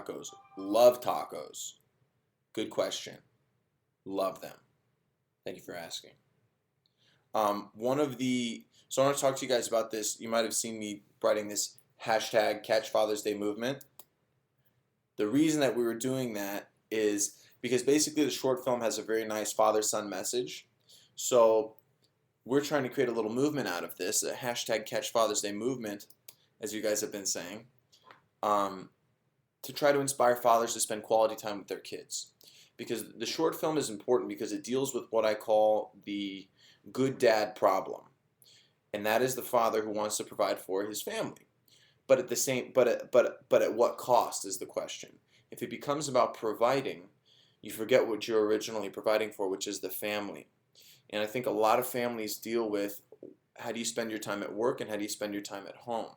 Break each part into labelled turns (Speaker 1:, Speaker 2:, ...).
Speaker 1: Tacos. Love tacos. Good question. Love them. Thank you for asking. One of the so I want to talk to you guys about this. You might have seen me writing this hashtag Catch Father's Day movement. The reason that we were doing that is because basically the short film has a very nice father-son message. So we're trying to create a little movement out of this, a hashtag Catch Father's Day movement, as you guys have been saying, um, to try to inspire fathers to spend quality time with their kids. Because the short film is important because it deals with what I call the good dad problem, and that is the father who wants to provide for his family. But at the same, but at what cost is the question. If it becomes about providing, you forget what you're originally providing for, which is the family. And I think a lot of families deal with how do you spend your time at work and how do you spend your time at home.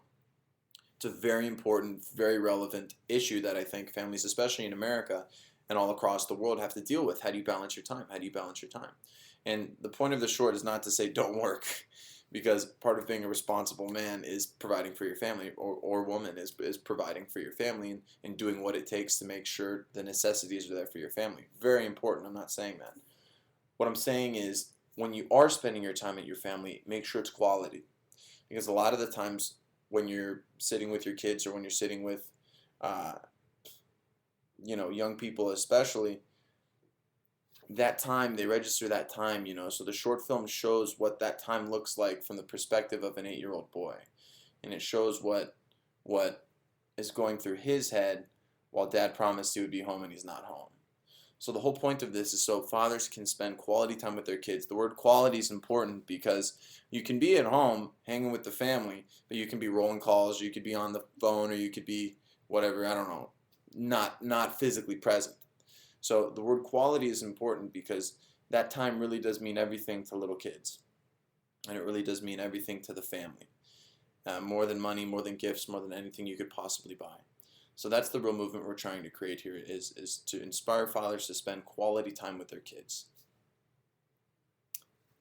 Speaker 1: It's a very important, very relevant issue that I think families, especially in America and all across the world, have to deal with. How do you balance your time? How do you balance your time? And the point of the short is not to say don't work, because part of being a responsible man is providing for your family, or woman is providing for your family and doing what it takes to make sure the necessities are there for your family. Very important. I'm not saying that. What I'm saying is when you are spending your time at your family, make sure it's quality. Because a lot of the times when you're sitting with your kids or when you're sitting with, uh, young people especially, that time, they register that time. So the short film shows what that time looks like from the perspective of an 8-year-old boy. And it shows what is going through his head while dad promised he would be home and he's not home. So the whole point of this is so fathers can spend quality time with their kids. The word quality is important because you can be at home hanging with the family, but you can be rolling calls, you could be on the phone, or you could be whatever, I don't know, not physically present. So the word quality is important because that time really does mean everything to little kids. And it really does mean everything to the family. More than money, more than gifts, more than anything you could possibly buy. So that's the real movement we're trying to create here, is to inspire fathers to spend quality time with their kids.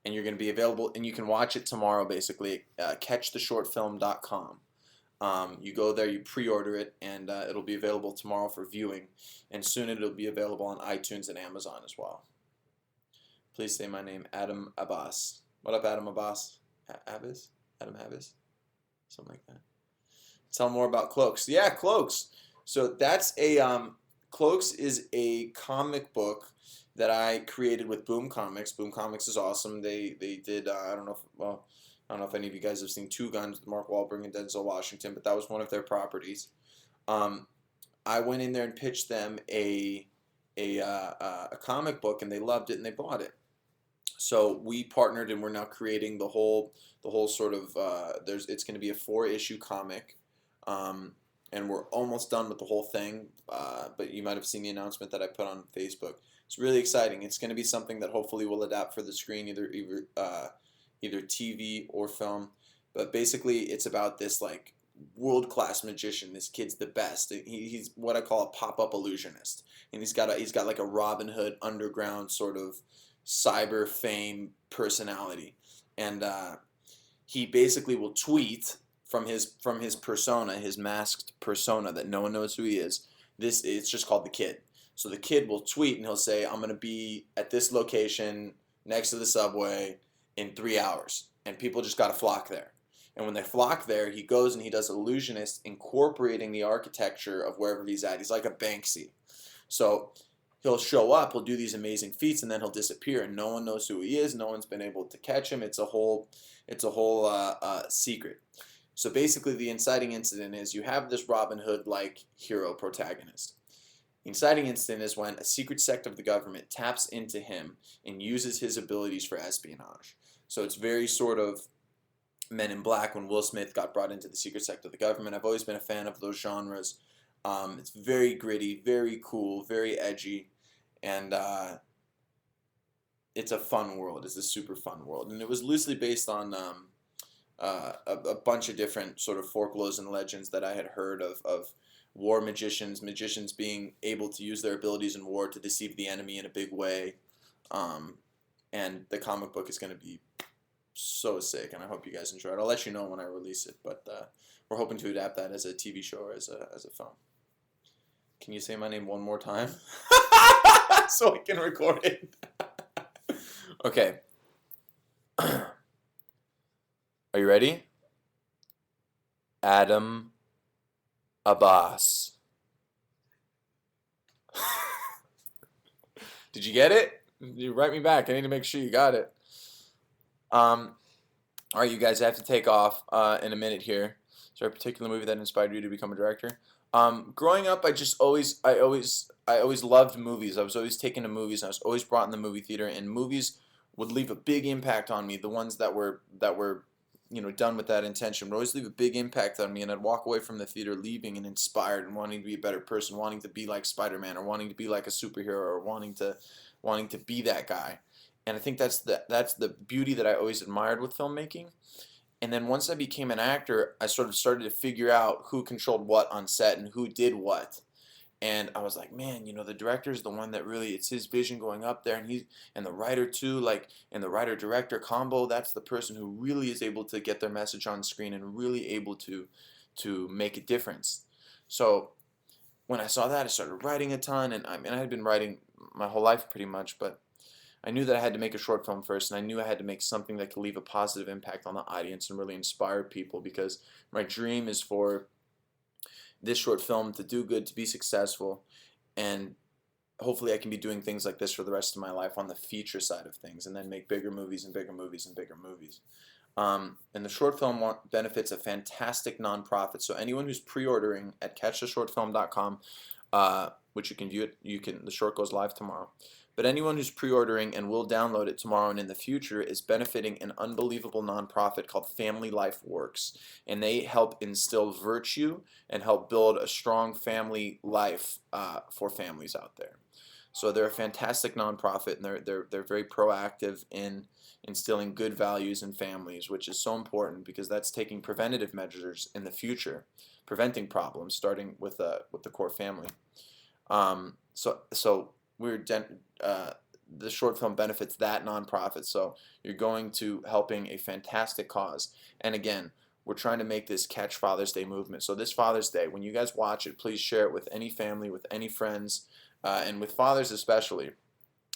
Speaker 1: And you're going to be available, and you can watch it tomorrow, basically, catchtheshortfilm.com. You go there, you pre-order it, and it'll be available tomorrow for viewing. And soon it'll be available on iTunes and Amazon as well. Please say my name, Adam Abbas. What up, Adam Abbas? Abbas? Adam Abbas? Something like that. Tell more about Cloaks. Yeah, Cloaks. So that's Cloaks is a comic book that I created with Boom Comics. Boom Comics is awesome. They did I don't know if any of you guys have seen Two Guns with Mark Wahlberg and Denzel Washington, but that was one of their properties. Um, I went in there and pitched them a comic book, and they loved it and they bought it. So we partnered, and we're now creating the whole sort of it's going to be a 4-issue comic, um, and we're almost done with the whole thing. But you might have seen the announcement that I put on Facebook. It's really exciting. It's going to be something that hopefully will adapt for the screen, either TV or film. But basically, it's about this like world-class magician. This kid's the best. He's what I call a pop-up illusionist, and he's got like a Robin Hood underground sort of cyber fame personality, and he basically will tweet from his persona, his masked persona that no one knows who he is. It's just called the Kid. So the Kid will tweet and he'll say, "I'm gonna be at this location next to the subway in 3 hours," and people just gotta flock there. And when they flock there, he goes and he does illusionist, incorporating the architecture of wherever he's at. He's like a Banksy. So he'll show up, he'll do these amazing feats, and then he'll disappear, and no one knows who he is. No one's been able to catch him. It's a whole secret. So basically, the inciting incident is you have this Robin Hood-like hero protagonist. The inciting incident is when a secret sect of the government taps into him and uses his abilities for espionage. So it's very sort of Men in Black when Will Smith got brought into the secret sect of the government. I've always been a fan of those genres. It's very gritty, very cool, very edgy, and it's a fun world. It's a super fun world, and it was loosely based on a bunch of different sort of folklores and legends that I had heard of war magicians being able to use their abilities in war to deceive the enemy in a big way. And the comic book is going to be so sick, and I hope you guys enjoy it. I'll let you know when I release it, but we're hoping to adapt that as a TV show or as a film. Can you say my name one more time? So I can record it. Okay. Are you ready? Adam Abbas. Did you get it? You write me back. I need to make sure you got it. All right, you guys, I have to take off in a minute here. Is there a particular movie that inspired you to become a director? Growing up, I always loved movies. I was always taken to movies. I was always brought in the movie theater, and movies would leave a big impact on me. The ones that were done with that intention would always leave a big impact on me, and I'd walk away from the theater leaving and inspired and wanting to be a better person, wanting to be like Spider-Man, or wanting to be like a superhero, or wanting to be that guy. And I think that's the beauty that I always admired with filmmaking. And then once I became an actor, I sort of started to figure out who controlled what on set and who did what. And I was like, man, the director's the one that really, it's his vision going up there, and the writer too, like, and the writer director combo, that's the person who really is able to get their message on screen and really able to make a difference. So when I saw that, I started writing a ton, and I had been writing my whole life pretty much, but I knew that I had to make a short film first, and I knew I had to make something that could leave a positive impact on the audience and really inspire people, because my dream is for this short film to do good, to be successful, and hopefully I can be doing things like this for the rest of my life on the feature side of things, and then make bigger movies and bigger movies and bigger movies. And the short film benefits a fantastic nonprofit. So anyone who's pre-ordering at catchtheshortfilm.com, which you can view it, the short goes live tomorrow. But anyone who's pre-ordering and will download it tomorrow and in the future is benefiting an unbelievable nonprofit called Family Life Works, and they help instill virtue and help build a strong family life for families out there. So they're a fantastic nonprofit, and they're very proactive in instilling good values in families, which is so important because that's taking preventative measures in the future, preventing problems, starting with the core family. So the short film benefits that nonprofit. So you're going to helping a fantastic cause. And again, we're trying to make this Catch Father's Day movement. So this Father's Day, when you guys watch it, please share it with any family, with any friends, and with fathers especially.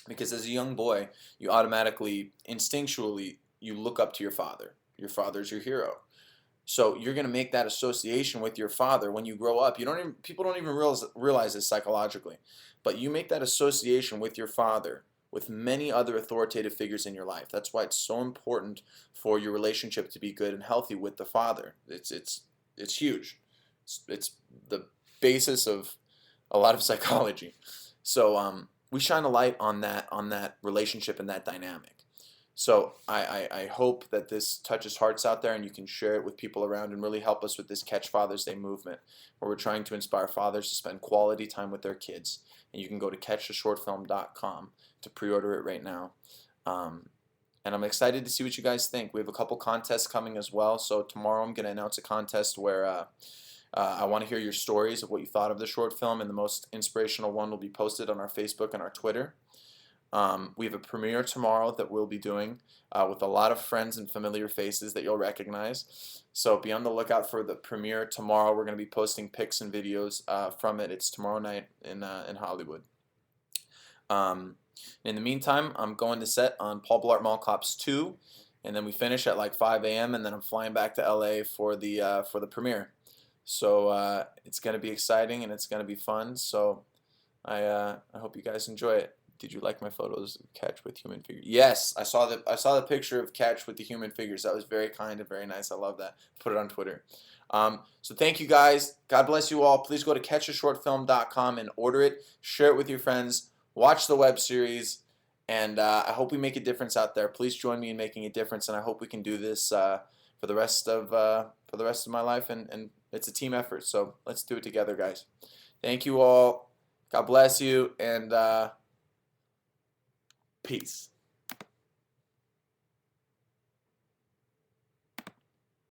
Speaker 1: Because as a young boy, you automatically, instinctually, you look up to your father. Your father's your hero. So you're going to make that association with your father when you grow up. People don't even realize this psychologically, but you make that association with your father with many other authoritative figures in your life. That's why it's so important for your relationship to be good and healthy with the father. It's huge. It's the basis of a lot of psychology. So we shine a light on that relationship and that dynamic. So I hope that this touches hearts out there, and you can share it with people around and really help us with this Catch Father's Day movement, where we're trying to inspire fathers to spend quality time with their kids. And you can go to catchtheshortfilm.com to pre-order it right now. And I'm excited to see what you guys think. We have a couple contests coming as well. So tomorrow I'm going to announce a contest where I want to hear your stories of what you thought of the short film, and the most inspirational one will be posted on our Facebook and our Twitter. We have a premiere tomorrow that we'll be doing with a lot of friends and familiar faces that you'll recognize. So be on the lookout for the premiere tomorrow. We're going to be posting pics and videos from it. It's tomorrow night in Hollywood. In the meantime, I'm going to set on Paul Blart Mall Cops 2, and then we finish at like 5 a.m. and then I'm flying back to LA for the premiere. So it's going to be exciting and it's going to be fun. So I hope you guys enjoy it. Did you like my photos of Catch with human figures? Yes, I saw the picture of Catch with the human figures. That was very kind and very nice. I love that. Put it on Twitter. So thank you guys. God bless you all. Please go to catchashortfilm.com and order it. Share it with your friends. Watch the web series. And I hope we make a difference out there. Please join me in making a difference. And I hope we can do this for the rest of my life. And it's a team effort. So let's do it together, guys. Thank you all. God bless you. And peace.